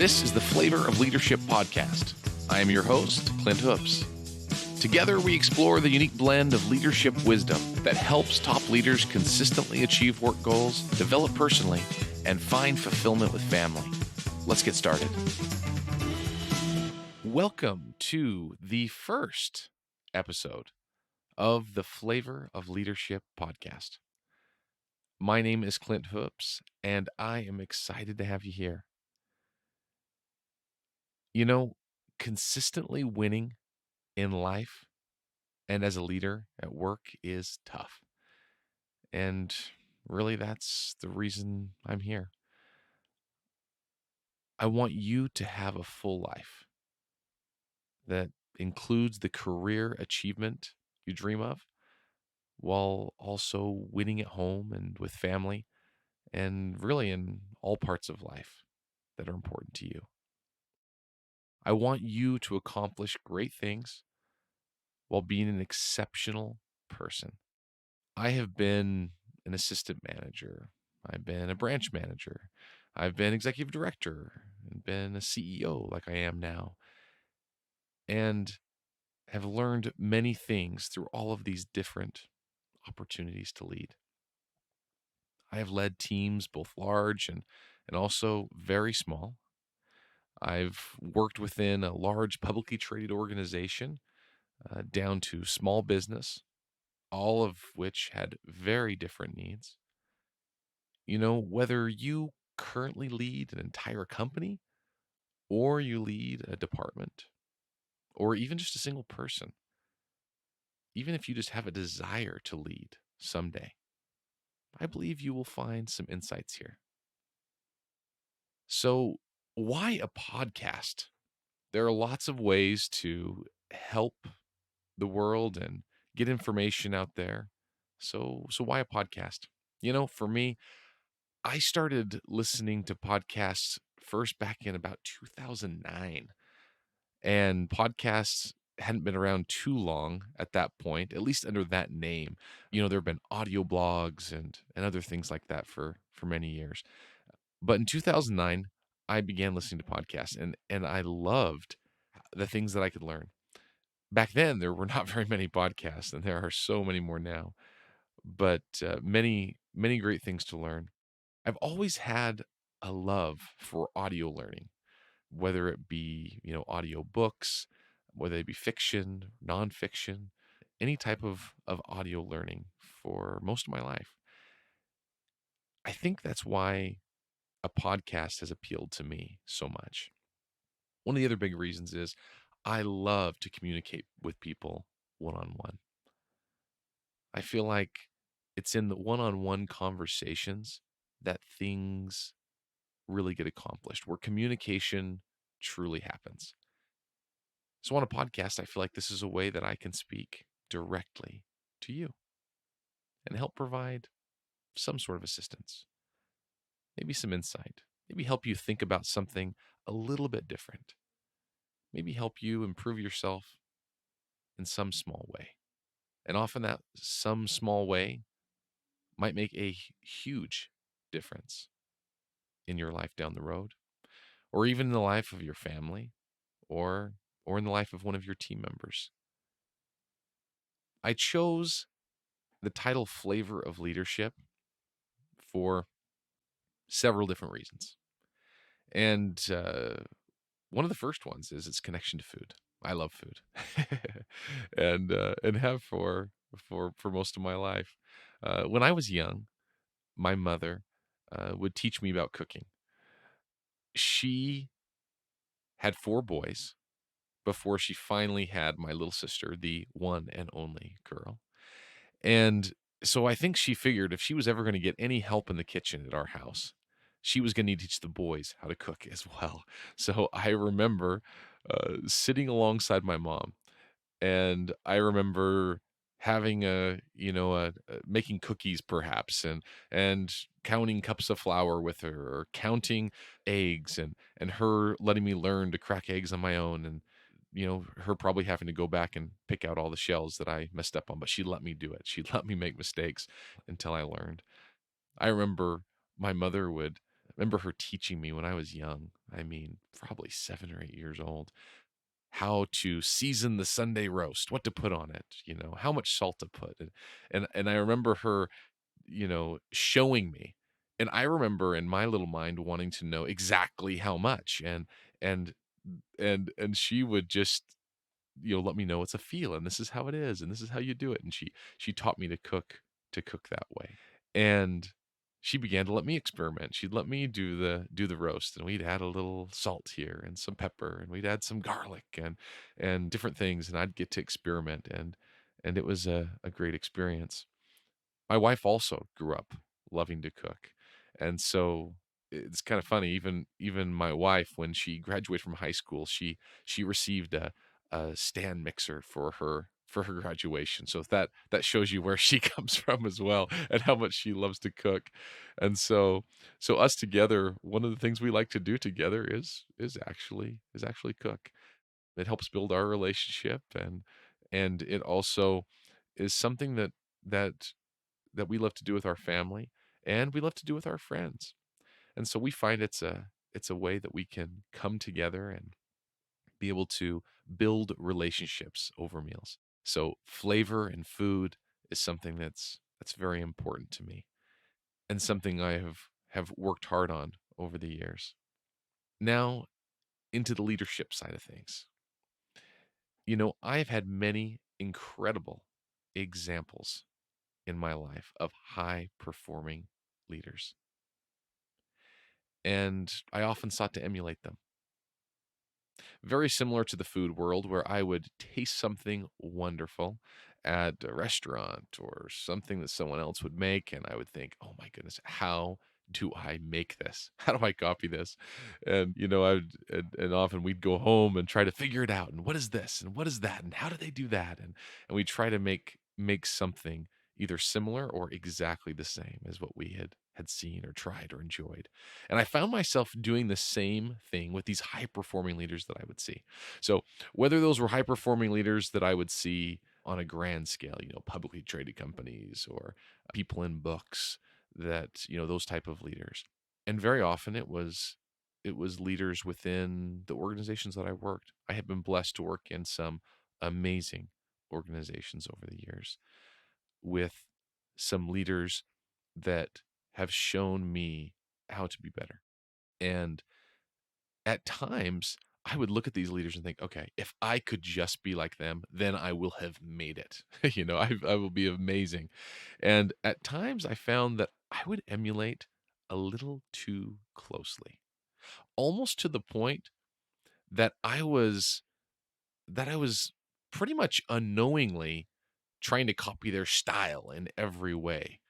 This is the Flavor of Leadership podcast. I am your host, Clint Hoops. Together, we explore the unique blend of leadership wisdom that helps top leaders consistently achieve work goals, develop personally, and find fulfillment with family. Let's get started. Welcome to the first episode of the Flavor of Leadership podcast. My name is Clint Hoops, and I am excited to have you here. You know, consistently winning in life and as a leader at work is tough. And really, that's the reason I'm here. I want you to have a full life that includes the career achievement you dream of, while also winning at home and with family, and really in all parts of life that are important to you. I want you to accomplish great things while being an exceptional person. I have been an assistant manager. I've been a branch manager. I've been executive director and been a CEO like I am now, and have learned many things through all of these different opportunities to lead. I have led teams both large and also very small. I've worked within a large publicly traded organization down to small business, all of which had very different needs. You know, whether you currently lead an entire company or you lead a department or even just a single person, even if you just have a desire to lead someday, I believe you will find some insights here. So, why a podcast? There are lots of ways to help the world and get information out there. So why a podcast? You know, for me, I started listening to podcasts first back in about 2009, and podcasts hadn't been around too long at that point, at least under that name. You know, there have been audio blogs and other things like that for many years. But in 2009, I began listening to podcasts, and I loved the things that I could learn. Back then, there were not very many podcasts, and there are so many more now. But many great things to learn. I've always had a love for audio learning, whether it be, you know, audio books, whether they be fiction, nonfiction, any type of audio learning for most of my life. I think that's why a podcast has appealed to me so much. One of the other big reasons is I love to communicate with people one-on-one. I feel like it's in the one-on-one conversations that things really get accomplished, where communication truly happens. So on a podcast, I feel like this is a way that I can speak directly to you and help provide some sort of assistance, maybe some insight, maybe help you think about something a little bit different, maybe help you improve yourself in some small way. And often that some small way might make a huge difference in your life down the road, or even in the life of your family, or in the life of one of your team members. I chose the title Flavor of Leadership for several different reasons. And one of the first ones is its connection to food. I love food, and have for most of my life. When I was young, my mother would teach me about cooking. She had 4 boys before she finally had my little sister, the one and only girl. And so I think she figured if she was ever going to get any help in the kitchen at our house, she was going to need to teach the boys how to cook as well. So I remember sitting alongside my mom, and I remember having making cookies perhaps, and counting cups of flour with her, or counting eggs, and her letting me learn to crack eggs on my own, and you know, her probably having to go back and pick out all the shells that I messed up on, but she let me do it. She let me make mistakes until I learned. I remember my mother would remember her teaching me when I was young. I mean, probably 7 or 8 years old, how to season the Sunday roast, what to put on it, how much salt to put. And I remember her, showing me. And I remember in my little mind wanting to know exactly how much. And and she would just, let me know it's a feel, and this is how it is, and this is how you do it. And she taught me to cook that way. And she began to let me experiment. She'd let me do the roast, and we'd add a little salt here and some pepper, and we'd add some garlic and different things, and I'd get to experiment, and it was a great experience. My wife also grew up loving to cook. And so it's kind of funny, even my wife, when she graduated from high school, she received a stand mixer for her graduation. So that shows you where she comes from as well, and how much she loves to cook. And so us together, one of the things we like to do together is actually cook. It helps build our relationship, and it also is something that that we love to do with our family, and we love to do with our friends. And so we find it's a way that we can come together and be able to build relationships over meals. So flavor and food is something that's very important to me, and something I have worked hard on over the years. Now, into the leadership side of things. I've had many incredible examples in my life of high performing leaders, and I often sought to emulate them. Very similar to the food world, where I would taste something wonderful at a restaurant or something that someone else would make, and I would think, oh my goodness, how do I make this? How do I copy this? And and often we'd go home and try to figure it out. And what is this? And what is that? And how do they do that? And we try to make something either similar or exactly the same as what we had seen or tried or enjoyed. And I found myself doing the same thing with these high performing leaders that I would see. So, whether those were high performing leaders that I would see on a grand scale, publicly traded companies or people in books, that, those type of leaders. And very often it was leaders within the organizations that I worked. I have been blessed to work in some amazing organizations over the years with some leaders that have shown me how to be better. And at times, I would look at these leaders and think, okay, if I could just be like them, then I will have made it. I will be amazing. And at times, I found that I would emulate a little too closely, almost to the point that I was pretty much unknowingly trying to copy their style in every way.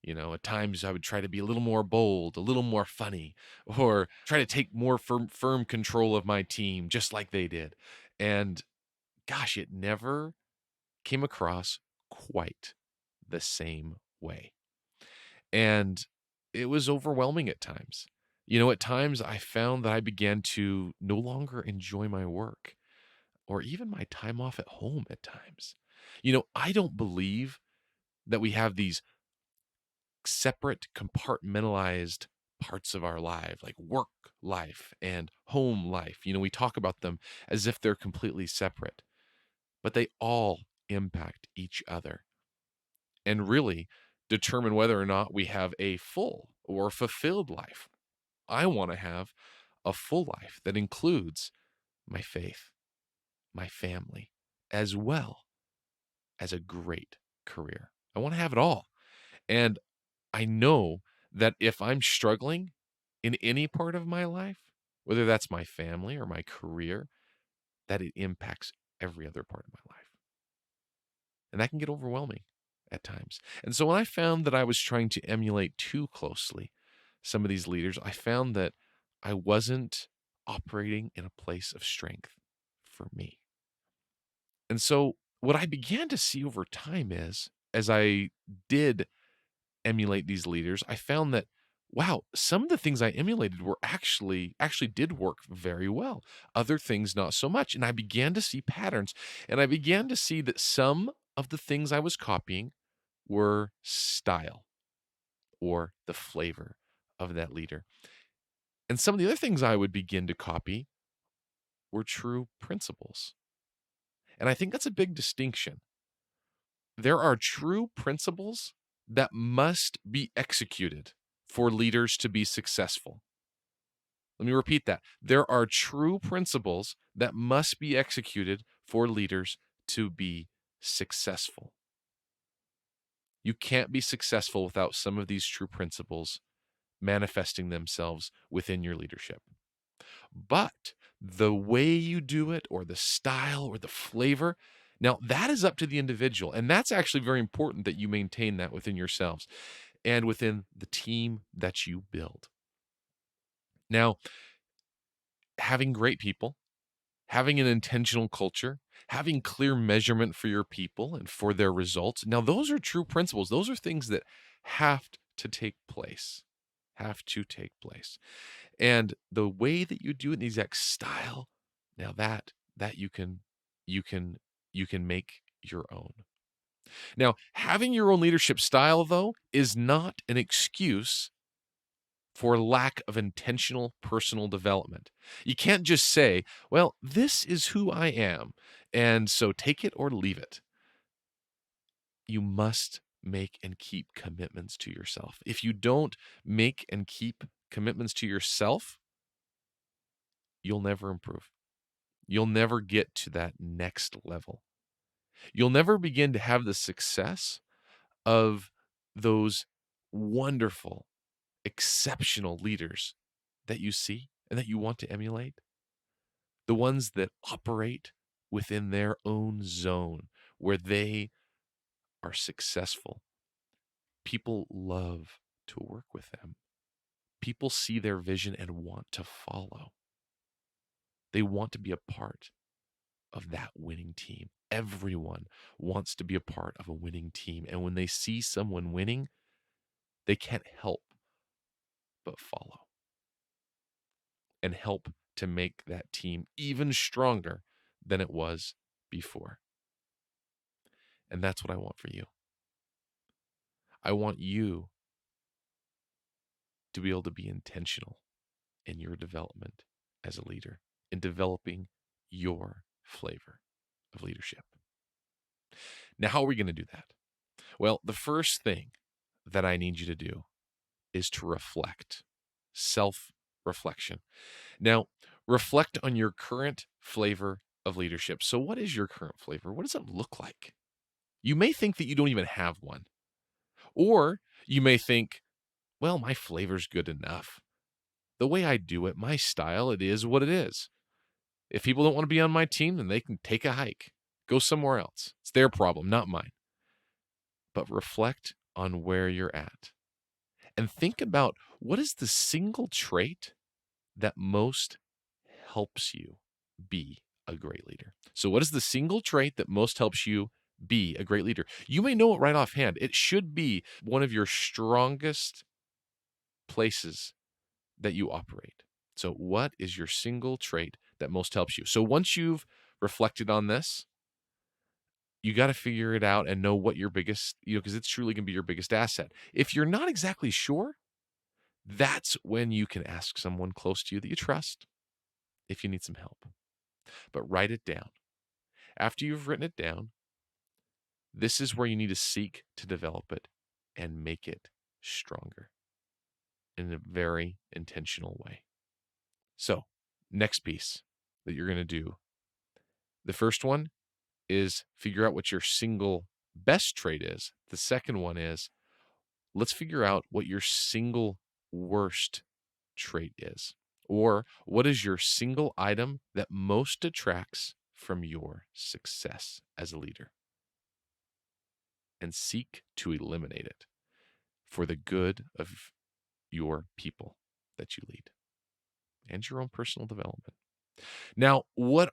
At times I would try to be a little more bold, a little more funny, or try to take more firm control of my team, just like they did. And gosh, it never came across quite the same way. And it was overwhelming at times. At times I found that I began to no longer enjoy my work or even my time off at home at times. I don't believe that we have these separate, compartmentalized parts of our life, like work life and home life. We talk about them as if they're completely separate, but they all impact each other and really determine whether or not we have a full or fulfilled life. I want to have a full life that includes my faith, my family, as well as a great career. I want to have it all. And I know that if I'm struggling in any part of my life, whether that's my family or my career, that it impacts every other part of my life. And that can get overwhelming at times. And so when I found that I was trying to emulate too closely some of these leaders, I found that I wasn't operating in a place of strength for me. And so what I began to see over time is, as I did emulate these leaders, I found that wow, some of the things I emulated were actually did work very well. Other things not so much. And I began to see patterns, and I began to see that some of the things I was copying were style or the flavor of that leader. And some of the other things I would begin to copy were true principles. And I think that's a big distinction. There are true principles that must be executed for leaders to be successful. Let me repeat that. There are true principles that must be executed for leaders to be successful. You can't be successful without some of these true principles manifesting themselves within your leadership. But the way you do it, or the style, or the flavor, now that is up to the individual. And that's actually very important that you maintain that within yourselves and within the team that you build. Now, having great people, having an intentional culture, having clear measurement for your people and for their results. Now, those are true principles. Those are things that have to take place. Have to take place. And the way that you do it in the exact style, now that you can make your own. Now, having your own leadership style, though, is not an excuse for lack of intentional personal development. You can't just say, well, this is who I am, and so take it or leave it. You must make and keep commitments to yourself. If you don't make and keep commitments to yourself, you'll never improve. You'll never get to that next level. You'll never begin to have the success of those wonderful, exceptional leaders that you see and that you want to emulate. The ones that operate within their own zone where they are successful. People love to work with them. People see their vision and want to follow. They want to be a part of that winning team. Everyone wants to be a part of a winning team. And when they see someone winning, they can't help but follow and help to make that team even stronger than it was before. And that's what I want for you. I want you to be able to be intentional in your development as a leader, in developing your flavor of leadership. Now, how are we going to do that? Well, the first thing that I need you to do is to reflect, self-reflection. Now, reflect on your current flavor of leadership. So what is your current flavor? What does it look like? You may think that you don't even have one. Or you may think, well, my flavor's good enough. The way I do it, my style, it is what it is. If people don't want to be on my team, then they can take a hike, go somewhere else. It's their problem, not mine. But reflect on where you're at and think about what is the single trait that most helps you be a great leader. So what is the single trait that most helps you be a great leader? You may know it right offhand. It should be one of your strongest places that you operate. So what is your single trait that most helps you? So once you've reflected on this, you got to figure it out and know what your biggest, because it's truly going to be your biggest asset. If you're not exactly sure, that's when you can ask someone close to you that you trust if you need some help. But write it down. After you've written it down, this is where you need to seek to develop it and make it stronger in a very intentional way. So, next piece that you're going to do. The first one is figure out what your single best trait is. The second one is let's figure out what your single worst trait is. Or what is your single item that most detracts from your success as a leader? And seek to eliminate it for the good of your people that you lead and your own personal development. Now, what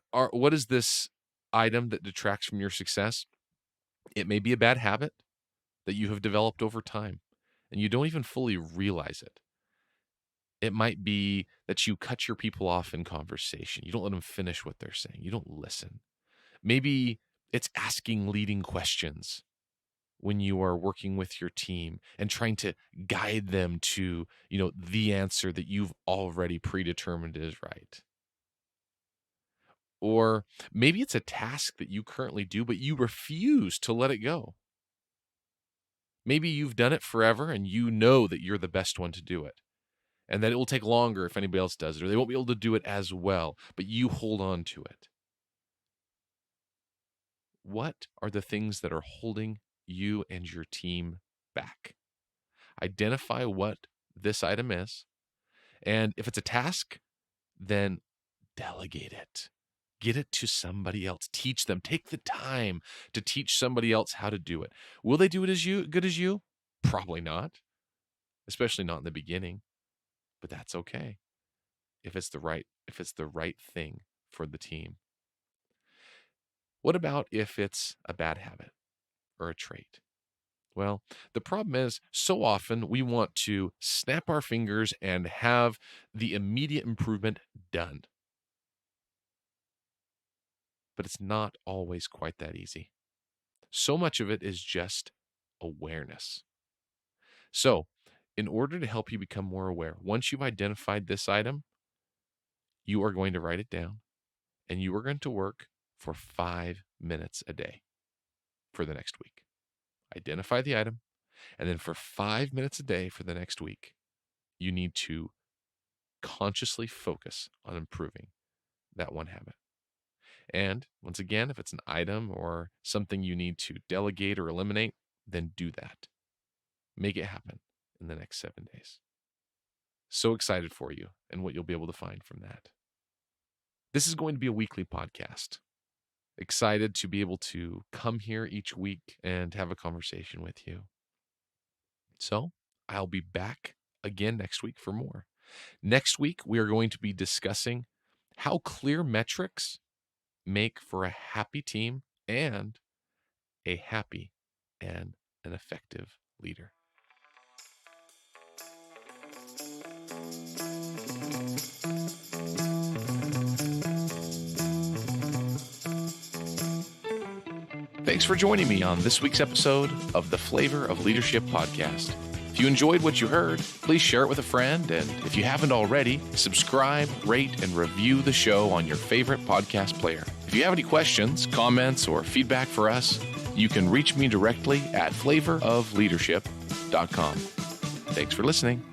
is this item that detracts from your success? It may be a bad habit that you have developed over time and you don't even fully realize it. It might be that you cut your people off in conversation. You don't let them finish what they're saying. You don't listen. Maybe it's asking leading questions when you are working with your team and trying to guide them to, the answer that you've already predetermined is right. Or maybe it's a task that you currently do, but you refuse to let it go. Maybe you've done it forever and you know that you're the best one to do it, and that it will take longer if anybody else does it, or they won't be able to do it as well, but you hold on to it. What are the things that are holding you and your team back? Identify what this item is, and if it's a task, then delegate it. Get it to somebody else. Teach them. Take the time to teach somebody else how to do it. Will they do it as good as you? Probably not, especially not in the beginning. But that's okay if it's the right thing for the team. What about if it's a bad habit or a trait? Well, the problem is so often we want to snap our fingers and have the immediate improvement done. But it's not always quite that easy. So much of it is just awareness. So, in order to help you become more aware, once you've identified this item, you are going to write it down and you are going to work for 5 minutes a day for the next week. Identify the item, and then for 5 minutes a day for the next week, you need to consciously focus on improving that one habit. And once again, if it's an item or something you need to delegate or eliminate, then do that. Make it happen in the next 7 days. So excited for you and what you'll be able to find from that. This is going to be a weekly podcast. Excited to be able to come here each week and have a conversation with you. So I'll be back again next week for more. Next week, we are going to be discussing how clear metrics make for a happy team and a happy and an effective leader. Thanks for joining me on this week's episode of the Flavor of Leadership podcast. If you enjoyed what you heard, please share it with a friend. And if you haven't already, subscribe, rate, and review the show on your favorite podcast player. If you have any questions, comments, or feedback for us, you can reach me directly at flavorofleadership.com. Thanks for listening.